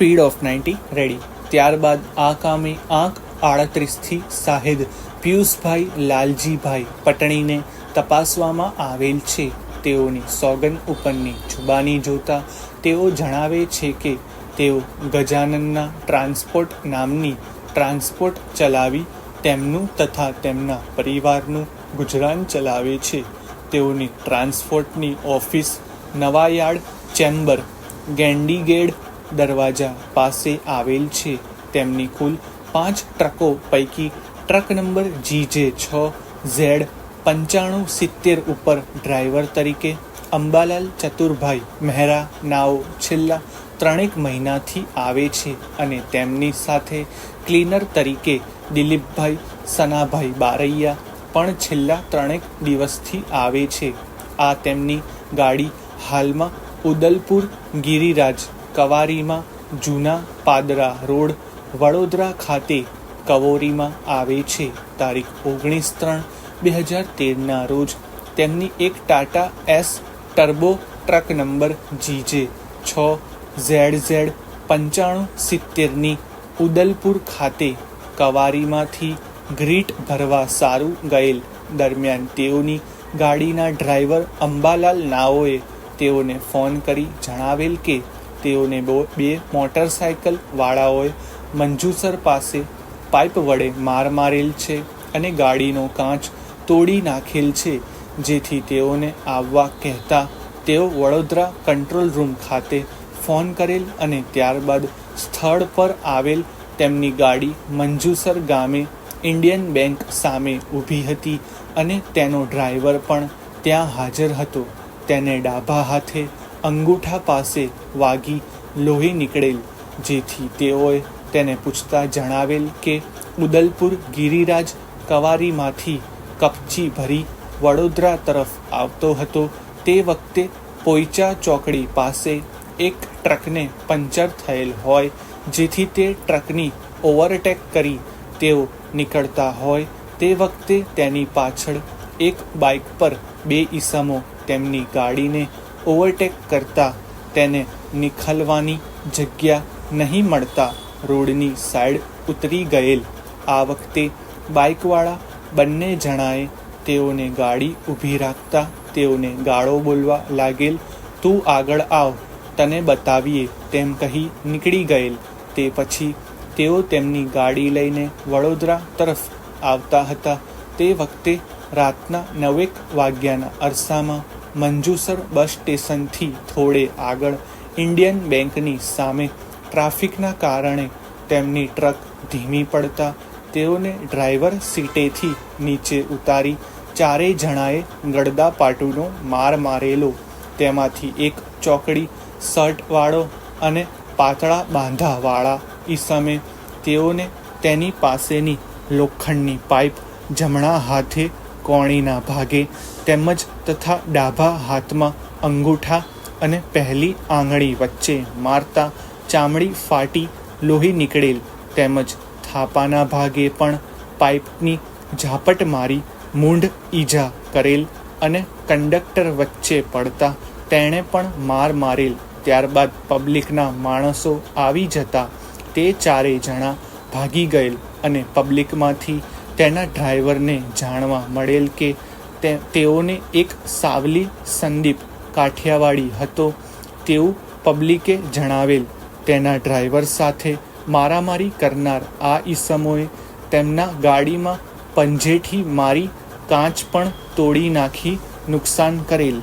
Speed of 90 ready. ત્યારબાદ આ કામે આંક 38થી સાહેદ પિયુષભાઈ લાલજીભાઈ પટણીને તપાસવામાં આવેલ છે. તેઓની સોગન ઉપરની જુબાની જોતા તેઓ જણાવે છે કે તેઓ ગજાનનના ટ્રાન્સપોર્ટ નામની ટ્રાન્સપોર્ટ ચલાવી તેમનું તથા તેમના પરિવારનું ગુજરાન ચલાવે છે. તેઓની ટ્રાન્સપોર્ટની ઓફિસ નવાયાર્ડ ચેમ્બર ગેન્ડીગેડ દરવાજા પાસે આવેલ છે. તેમની કુલ 5 ટ્રકો પૈકી ટ્રક નંબર GJ6Z9570 ઉપર ડ્રાઈવર તરીકે અંબાલાલ ચતુરભાઈ મહેરા નાઓ છેલ્લા 3 મહિનાથી આવે છે અને તેમની સાથે ક્લીનર તરીકે દિલીપભાઈ સનાભાઈ બારૈયા પણ છેલ્લા 3 દિવસથી આવે છે. આ તેમની ગાડી હાલમાં ઉદલપુર ગિરિરાજ કવારીમાં જૂના પાદરા રોડ વડોદરા ખાતે કવોરીમાં આવે છે. તારીખ 19/3/2013ના રોજ તેમની એક Tata Ace turbo truck number GJ6ZZ9570ની ઉદલપુર ખાતે કવારીમાંથી ગ્રીટ ભરવા સારું ગયેલ દરમિયાન તેઓની ગાડીના ડ્રાઈવર અંબાલાલ નાઓએ તેઓને ફોન કરી જણાવેલ કે તેઓને 2 મોટરસાયકલ વાળાઓએ મંજુસર પાસે પાઇપ વડે માર મારેલ છે અને ગાડીનો કાચ તોડી નાખેલ છે. જેથી તેઓને આવવા કહેતા તેઓ વડોદરા કંટ્રોલ રૂમ ખાતે ફોન કરેલ અને ત્યારબાદ સ્થળ પર આવેલ તેમની ગાડી મંજુસર ગામે ઇન્ડિયન બેંક સામે ઊભી હતી અને તેનો ડ્રાઈવર પણ ત્યાં હાજર હતો. તેને ડાબા હાથે અંગૂઠા પાસે વાગી લોહી નીકળેલ. જેથી તેઓએ તેને પૂછતા જણાવેલ કે ઉદલપુર ગિરિરાજ કવારીમાંથી કપચી ભરી વડોદરા તરફ આવતો હતો. તે વખતે પોઈચા ચોકડી પાસે એક ટ્રકને પંચર થયેલ હોય, જેથી તે ટ્રકની ઓવરટેક કરી તેઓ નીકળતા હોય તે વખતે તેની પાછળ એક બાઇક પર 2 ઈસમો તેમની ગાડીને ઓવરટેક કરતા તેને નીકળવાની જગ્યા નહીં મળતા રોડની સાઈડ ઉતરી ગયેલ. આ વખતે બાઇકવાળા બંને જણાએ તેઓને ગાડી ઊભી રાખતા તેઓને ગાળો બોલવા લાગેલ. તું આગળ આવ, તને બતાવીએ તેમ કહી નીકળી ગયેલ. તે પછી તેઓ તેમની ગાડી લઈને વડોદરા તરફ આવતા હતા. તે વખતે રાતના 9 વાગ્યાના અરસામાં મંજુસર બસ સ્ટેશનથી થોડે આગળ ઇન્ડિયન બેંકની સામે ટ્રાફિકના કારણે તેમની ટ્રક ધીમી પડતા તેઓને ડ્રાઈવર સીટેથી નીચે ઉતારી 4 જણાએ ગડદાપાટુનો માર મારેલો. તેમાંથી એક ચોકડી શર્ટવાળો અને પાતળા બાંધાવાળા ઈસમે તેઓને તેની પાસેની લોખંડની પાઇપ જમણા હાથે કોણીના ભાગે તેમજ તથા ડાબા હાથમાં અંગૂઠા અને પહેલી આંગળી વચ્ચે મારતા ચામડી ફાટી લોહી નીકળેલ. તેમજ થાપાના ભાગે પણ પાઇપની ઝાપટ મારી મૂંઢ ઈજા કરેલ અને કંડક્ટર વચ્ચે પડતા તેણે પણ માર મારેલ. ત્યારબાદ પબ્લિકના માણસો આવી જતા તે 4 જણા ભાગી ગયેલ અને પબ્લિકમાંથી તેના ડ્રાઈવરને જાણવા મળેલ કે તેઓને એક સાવલી સંદીપ કાઠિયાવાડી હતો તેવું પબ્લિકે જણાવેલ. તેના ડ્રાઈવર સાથે મારામારી કરનાર આ ઈસમોએ તેમના ગાડીમાં પંજેઠી મારી કાચ પણ તોડી નાખી નુકસાન કરેલ.